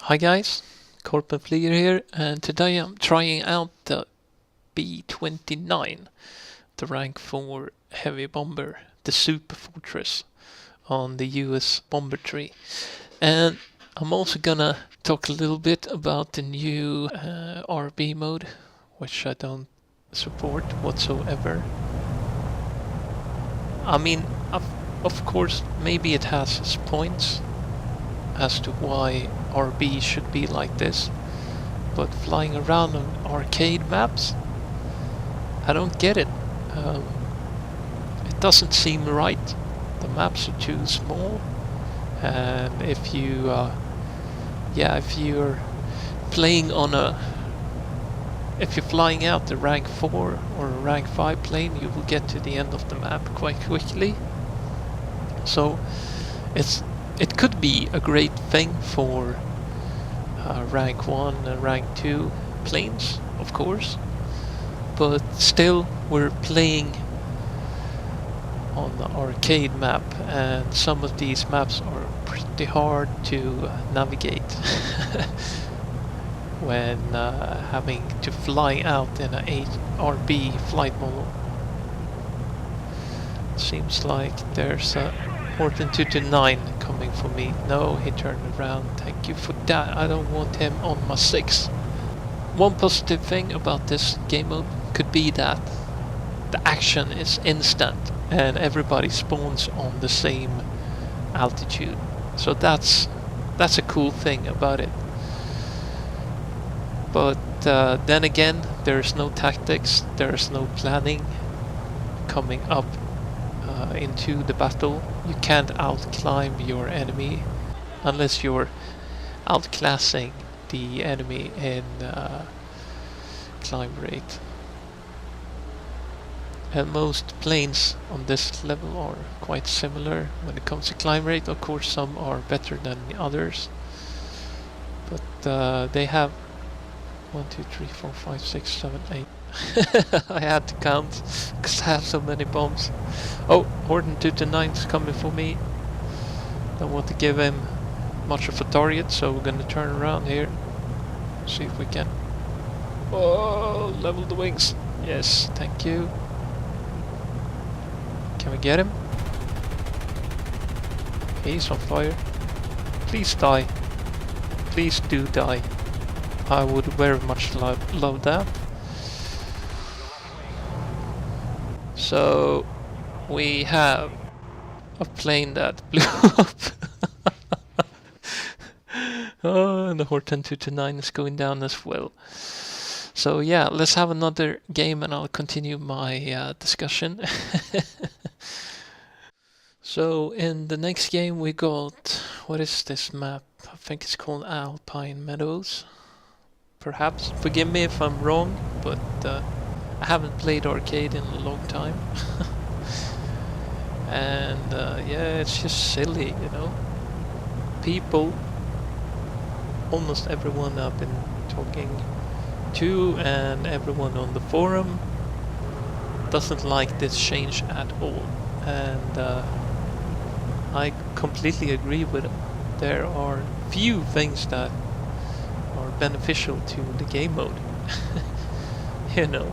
Hi guys, Corporal Fleer here, and today I'm trying out the B-29, the rank 4 heavy bomber, the Super Fortress on the US bomber tree. And I'm also gonna talk a little bit about the new RB mode, which I don't support whatsoever. I mean, of course, maybe it has its points as to why RB should be like this, but flying around on arcade maps, I don't get it. It doesn't seem right. The maps are too small, and if you're playing on if you're flying out the rank 4 or a rank 5 plane, you will get to the end of the map quite quickly. So it could be a great thing for rank 1 and rank 2 planes, of course, but still we're playing on the arcade map, and some of these maps are pretty hard to navigate when having to fly out in a RB flight model. Seems like there's a Horton 229 coming for me. No, he turned around. Thank you for that. I don't want him on my 6. One positive thing about this game mode could be that the action is instant and everybody spawns on the same altitude. So that's a cool thing about it. But then again, there's no tactics, there's no planning coming up into the battle. You can't outclimb your enemy unless you're outclassing the enemy in climb rate. And most planes on this level are quite similar when it comes to climb rate. Of course, some are better than the others, but they have 1, 2, 3, 4, 5, 6, 7, 8. I had to count because I have so many bombs. Oh, Horton 229 is coming for me. Don't want to give him much of a target, so we're gonna turn around here. See if we can. Oh, level the wings. Yes, thank you. Can we get him? He's on fire. Please die. Please do die. I would very much love that. So we have a plane that blew up. Oh, and the Horton 229 is going down as well. So yeah, let's have another game and I'll continue my discussion. So in the next game we got, what is this map? I think it's called Alpine Meadows. Perhaps, forgive me if I'm wrong, but I haven't played arcade in a long time. And yeah, it's just silly, you know. People, almost everyone I've been talking to and everyone on the forum doesn't like this change at all. And I completely agree with it. There are few things that are beneficial to the game mode. You know,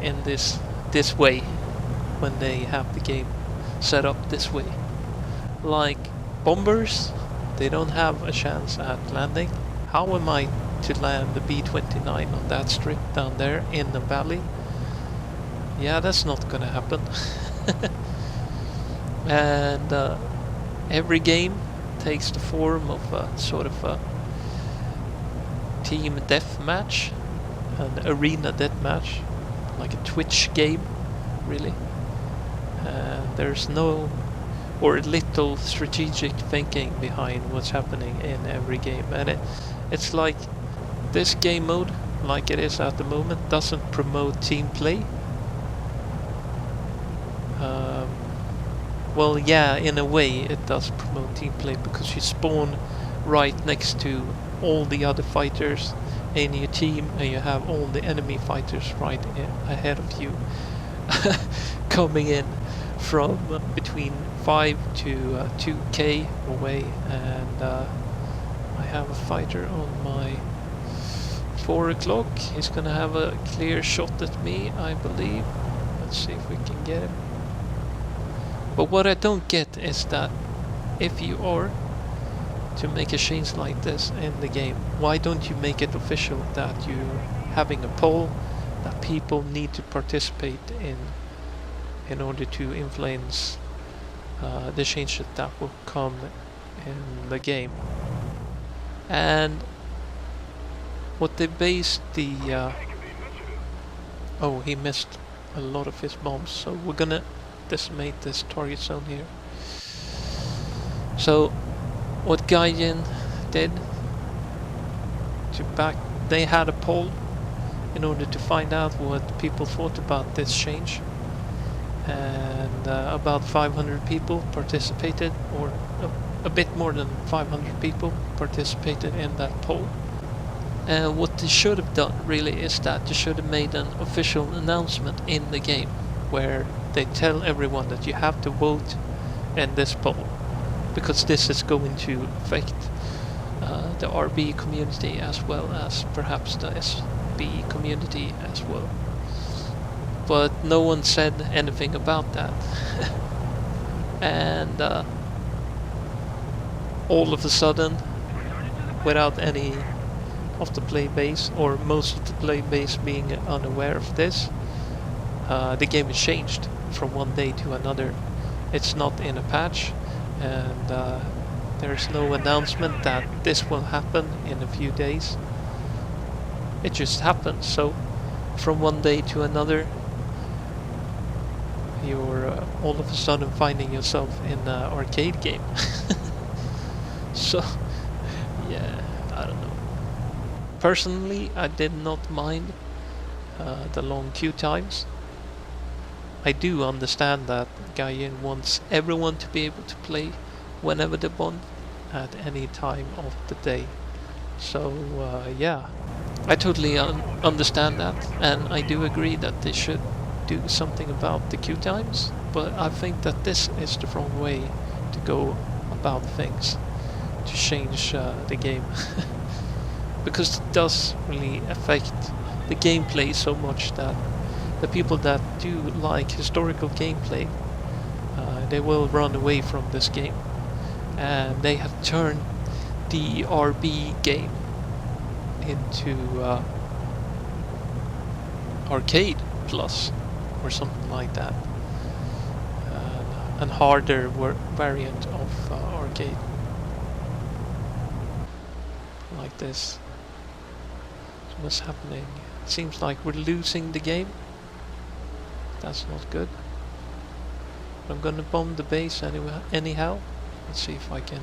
in this way, when they have the game set up this way. Like bombers, they don't have a chance at landing. How am I to land the B-29 on that strip down there in the valley? Yeah, that's not gonna happen. And every game takes the form of a sort of a team deathmatch, an arena deathmatch, like a Twitch game, really. There's no or little strategic thinking behind what's happening in every game, and it's like this game mode, like it is at the moment, doesn't promote team play. Well, yeah, in a way it does promote team play, because you spawn right next to all the other fighters in your team, and you have all the enemy fighters right ahead of you, coming in from between 5 to 2k away, and have a fighter on my 4 o'clock. He's gonna have a clear shot at me, I believe. Let's see if we can get him. But what I don't get is that if you are to make a change like this in the game, why don't you make it official that you're having a poll that people need to participate in order to influence the changes that will come in the game? And what they based the oh, he missed a lot of his bombs, so we're gonna decimate this target zone here. So what Gaijin did to back, they had a poll in order to find out what people thought about this change, and about 500 people participated, or a bit more than 500 people participated in that poll. And what they should have done really is that they should have made an official announcement in the game where they tell everyone that you have to vote in this poll, because this is going to affect the RB community as well as perhaps the SB community as well. But no one said anything about that. And all of a sudden, without any of the play base, or most of the play base being unaware of this, the game is changed from one day to another. It's not in a patch, and there's no announcement that this will happen in a few days. It just happens. So from one day to another, you're all of a sudden finding yourself in an arcade game. So yeah, I don't know. Personally, I did not mind the long queue times. I do understand that Gaijin wants everyone to be able to play whenever they want, at any time of the day. So yeah, I totally understand that, and I do agree that they should do something about the queue times, but I think that this is the wrong way to go about things, to change the game. Because it does really affect the gameplay so much that the people that do like historical gameplay, they will run away from this game. And they have turned the RB game into Arcade Plus or something like that. An harder variant of Arcade. Like this. So what's happening? Seems like we're losing the game. That's not good. But I'm gonna bomb the base anyhow. Let's see if I can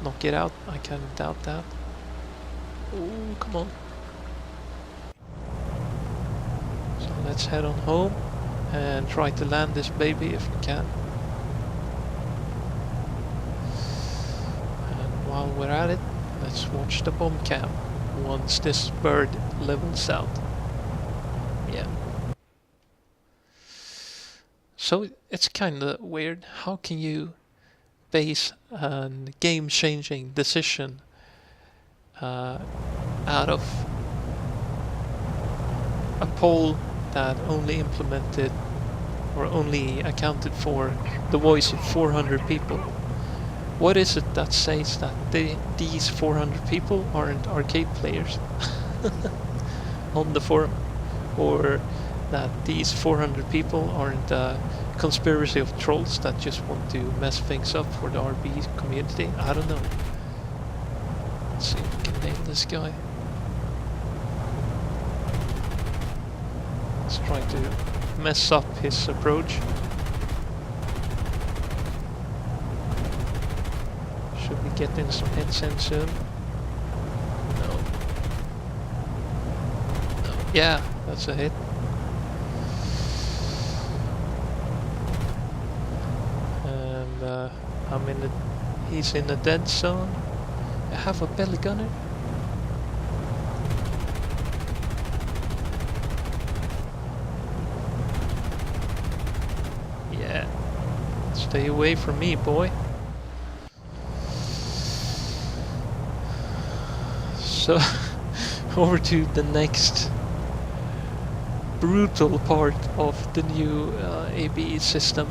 knock it out. I can doubt that. Oh, come on. So let's head on home and try to land this baby if we can. And while we're at it, let's watch the bomb cam once this bird levels out. Yeah. So it's kinda weird. How can you base a game-changing decision out of a poll that only implemented or only accounted for the voice of 400 people? What is it that says that these 400 people aren't arcade players on the forum? Or that these 400 people aren't a conspiracy of trolls that just want to mess things up for the RB community? I don't know. Let's see if we can nail this guy. Let's try to mess up his approach. Should we get in some hits in soon? No. No. Yeah, that's a hit. And he's in the dead zone. I have a belly gunner. Yeah. Stay away from me, boy. So over to the next brutal part of the new AB system,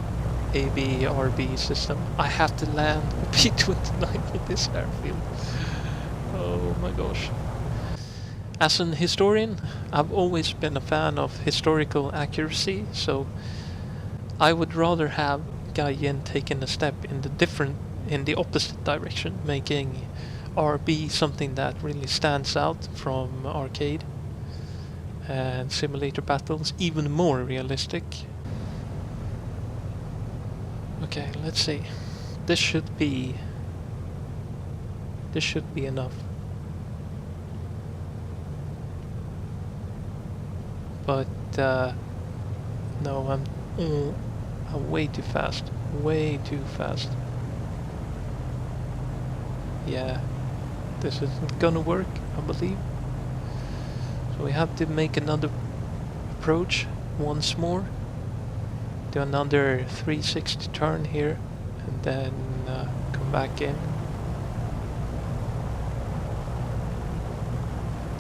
AB-RB system. I have to land B-29 in this airfield. Oh my gosh. As an historian, I've always been a fan of historical accuracy, so I would rather have Guy Yin taken a step in the opposite direction, making RB something that really stands out from arcade and simulator battles, even more realistic. Okay, let's see. This should be enough. But no, I'm way too fast. Way too fast. Yeah, this isn't gonna work, I believe. So we have to make another approach once more. Do another 360 turn here, and then come back in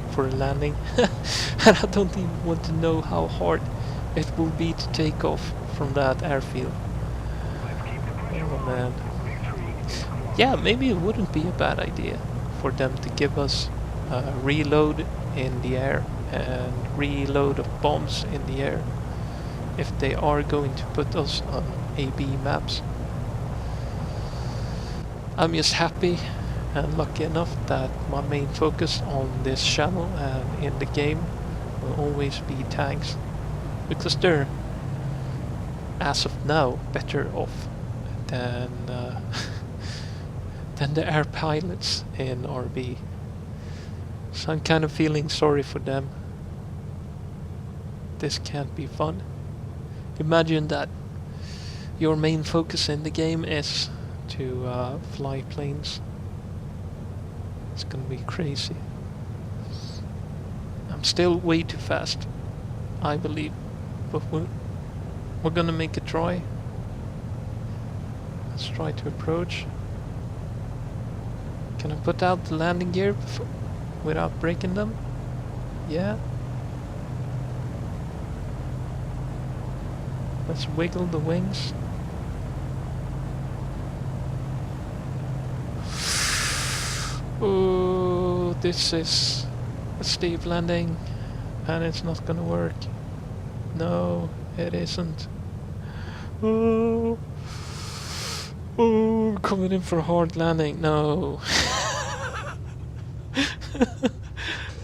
for a landing. And I don't even want to know how hard it will be to take off from that airfield. Oh man. Yeah, maybe it wouldn't be a bad idea for them to give us a reload in the air and reload of bombs in the air if they are going to put us on AB maps. I'm just happy and lucky enough that my main focus on this channel and in the game will always be tanks, because they're, as of now, better off than than the air pilots in RB. So I'm kind of feeling sorry for them. This can't be fun. Imagine that your main focus in the game is to fly planes. It's gonna be crazy. I'm still way too fast, I believe, but we're gonna make a try. Let's try to approach. Can I put out the landing gear without breaking them? Yeah. Let's wiggle the wings. Oh, this is a steep landing, and it's not gonna work. No, it isn't. Oh, oh, coming in for a hard landing. No.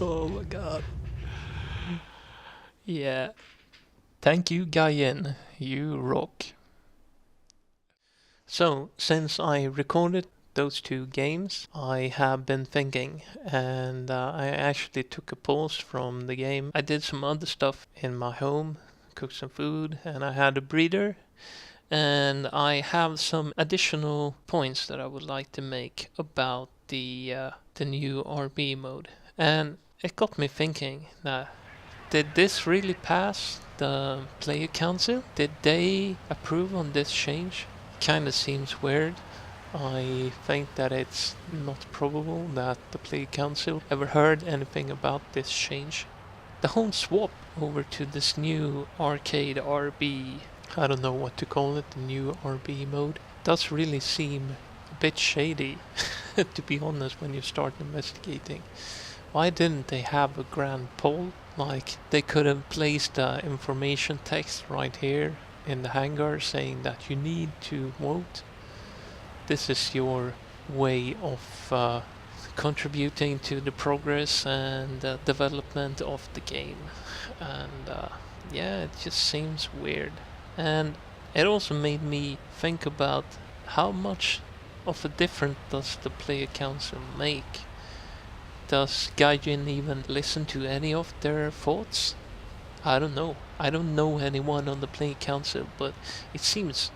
Oh my god. Yeah. Thank you, Guyen. You rock. So, since I recorded those two games, I have been thinking, and I actually took a pause from the game. I did some other stuff in my home, cooked some food, and I had a breather. And I have some additional points that I would like to make about the new RB mode. And it got me thinking, did this really pass the player council? Did they approve on this change? Kinda seems weird. I think that it's not probable that the player council ever heard anything about this change. The whole swap over to this new arcade RB, I don't know what to call it, the new RB mode, does really seem a bit shady, to be honest, when you start investigating. Why didn't they have a grand poll? Like, they could have placed the information text right here in the hangar saying that you need to vote. This is your way of contributing to the progress and development of the game. And yeah, it just seems weird. And it also made me think about how much of a difference does the player council make? Does Gaijin even listen to any of their thoughts? I don't know. I don't know anyone on the player council, but it seems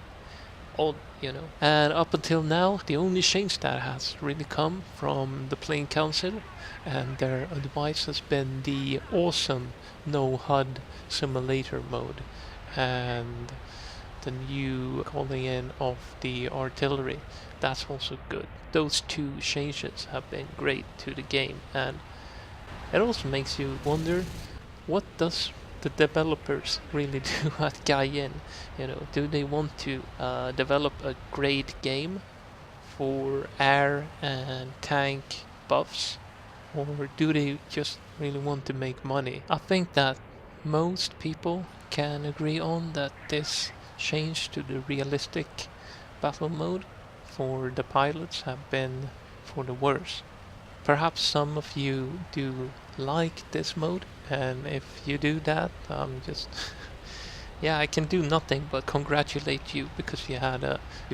odd, you know. And up until now, the only change that has really come from the playing council and their advice has been the awesome no HUD simulator mode and the new calling in of the artillery. that's also good. Those two changes have been great to the game, and it also makes you wonder, what does the developers really do at Gaien? Do they want to develop a great game for air and tank buffs, or do they just really want to make money? I think that most people can agree on that this change to the realistic battle mode for the pilots have been for the worse. Perhaps some of you do like this mode, and if you do that, I'm just yeah, I can do nothing but congratulate you, because you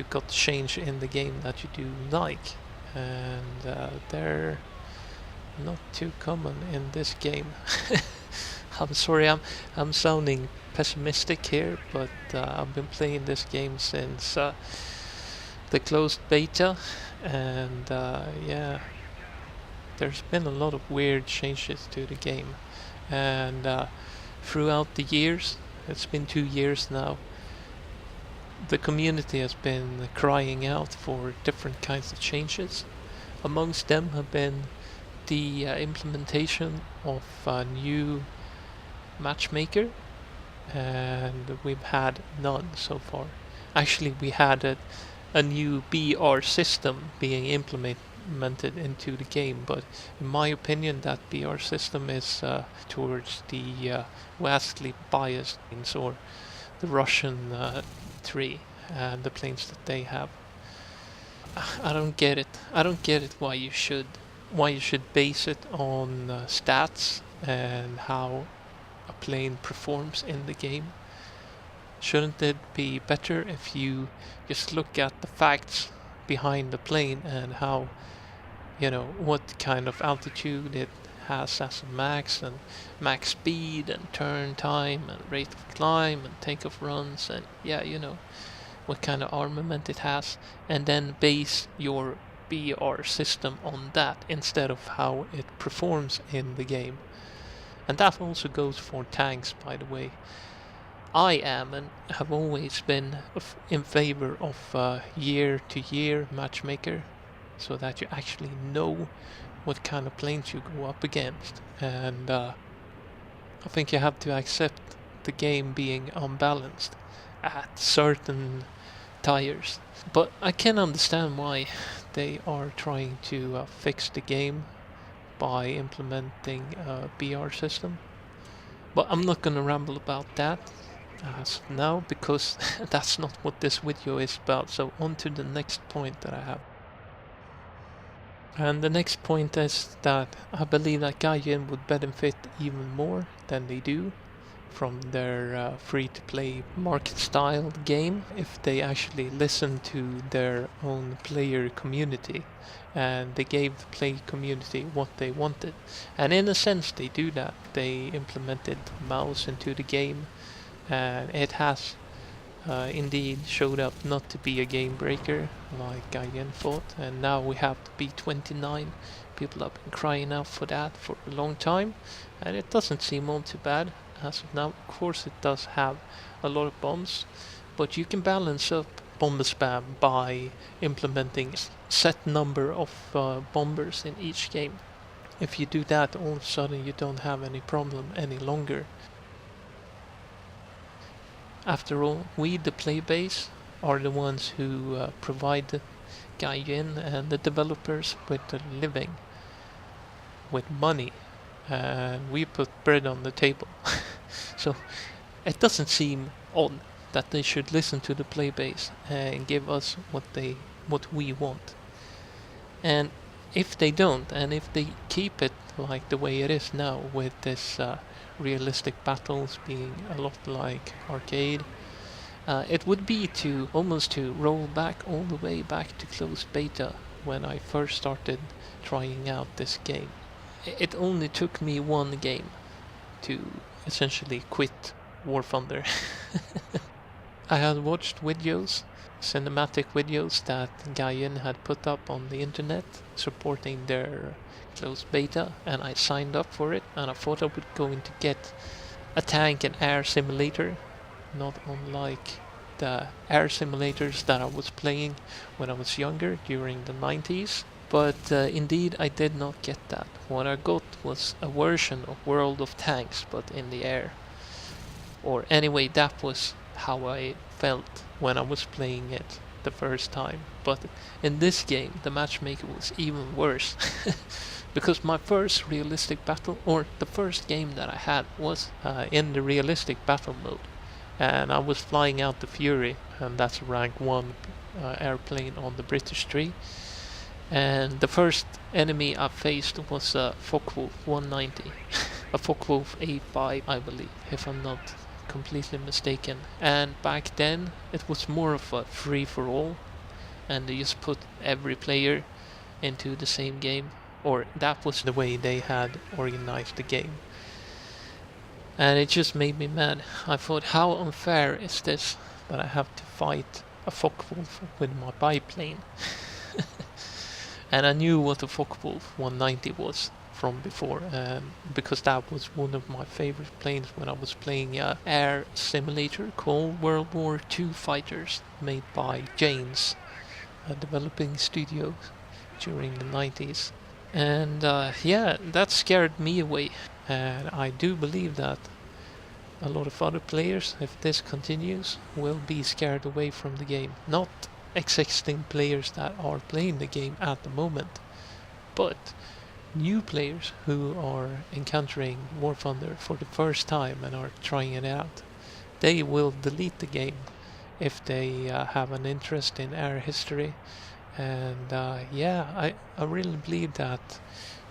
got change in the game that you do like, and they're not too common in this game. I'm sorry, I'm sounding pessimistic here, but I've been playing this game since the closed beta, and yeah, there's been a lot of weird changes to the game, and throughout the years, it's been 2 years now, the community has been crying out for different kinds of changes. Amongst them have been the implementation of a new matchmaker, and we've had none so far. Actually, we had a new BR system being implemented into the game, but in my opinion that BR system is towards the vastly biased planes, or the Russian 3 and the planes that they have. I don't get it. I don't get it why you should base it on stats and how a plane performs in the game. Shouldn't it be better if you just look at the facts behind the plane and how, what kind of altitude it has as a max, and max speed and turn time and rate of climb and takeoff runs, and what kind of armament it has, and then base your BR system on that instead of how it performs in the game. And that also goes for tanks, by the way. I am and have always been in favor of year-to-year matchmaker, so that you actually know what kind of planes you go up against. And I think you have to accept the game being unbalanced at certain tires. But I can understand why they are trying to fix the game by implementing a BR system. But I'm not gonna ramble about that as of now, because that's not what this video is about. So on to the next point that I have. And the next point is that I believe that Gaien would benefit even more than they do from their free-to-play market-style game if they actually listened to their own player community and they gave the play community what they wanted. And in a sense they do that. They implemented mouse into the game, and it has indeed showed up not to be a game breaker like Gaien thought, and now we have the B-29. People have been crying out for that for a long time, and it doesn't seem all too bad as of now. Of course it does have a lot of bombs, but you can balance up bomber spam by implementing set number of bombers in each game. If you do that, all of a sudden you don't have any problem any longer. After all, we, the playbase, are the ones who provide the Gaien and the developers with a living, with money, and we put bread on the table. So it doesn't seem odd that they should listen to the playbase and give us what we want. And if they don't, and if they keep it like the way it is now, with this realistic battles being a lot like arcade, it would be almost to roll back all the way back to closed beta when I first started trying out this game. It only took me one game to essentially quit War Thunder. I had watched videos, cinematic videos that Gaien had put up on the internet supporting their closed beta, and I signed up for it, and I thought I would going to get a tank and air simulator, not unlike the air simulators that I was playing when I was younger during the 90s. But indeed, I did not get that. What I got was a version of World of Tanks, but in the air. Or anyway, that was how I felt when I was playing it the first time. But in this game, the matchmaker was even worse. Because my first realistic battle, or the first game that I had, was in the realistic battle mode. And I was flying out the Fury, and that's a rank 1 airplane on the British tree. And the first enemy I faced was a Focke-Wulf 190. A Focke-Wulf A5, I believe, if I'm not completely mistaken. And back then it was more of a free-for-all, and they just put every player into the same game, or that was the way they had organized the game. And it just made me mad. I thought, how unfair is this that I have to fight a Focke-Wulf with my biplane? And I knew what a Focke-Wulf 190 was from before, because that was one of my favorite planes when I was playing an air simulator called World War II Fighters, made by Jane's, a developing studio during the 90s. And yeah, that scared me away. And I do believe that a lot of other players, if this continues, will be scared away from the game. Not existing players that are playing the game at the moment, but new players who are encountering War Thunder for the first time and are trying it out. They will delete the game if they have an interest in air history. And yeah, I really believe that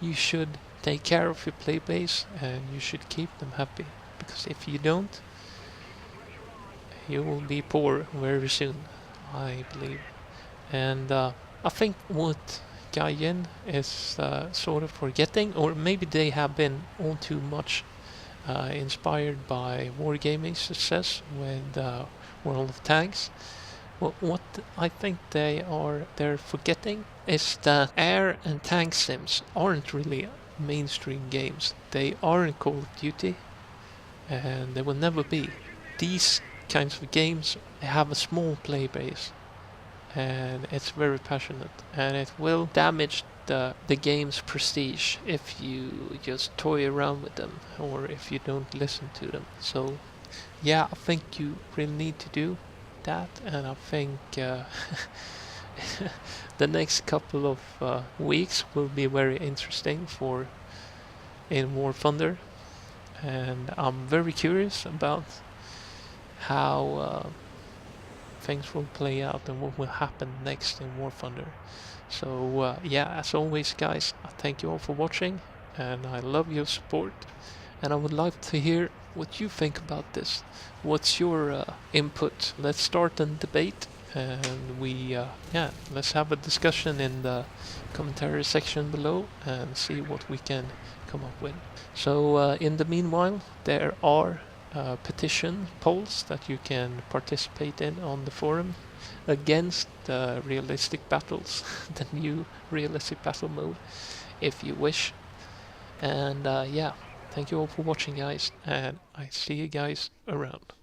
you should take care of your play base and you should keep them happy, because if you don't, you will be poor very soon, I believe. And I think what Gaijin is sort of forgetting, or maybe they have been all too much inspired by wargaming success with World of Tanks. What I think they're forgetting is that air and tank sims aren't really mainstream games. They aren't Call of Duty, and they will never be. These kinds of games have a small play base, and it's very passionate, and it will damage the game's prestige if you just toy around with them, or if you don't listen to them. So yeah, I think you really need to do that, and I think the next couple of weeks will be very interesting in War Thunder, and I'm very curious about how things will play out and what will happen next in War Thunder. So yeah, as always guys, I thank you all for watching, and I love your support, and I would like to hear what you think about this. What's your input? Let's start a debate, and yeah, let's have a discussion in the commentary section below and see what we can come up with. So in the meanwhile, there are petition polls that you can participate in on the forum against the realistic battles, the new realistic battle mode, if you wish. And yeah, thank you all for watching guys, and I see you guys around.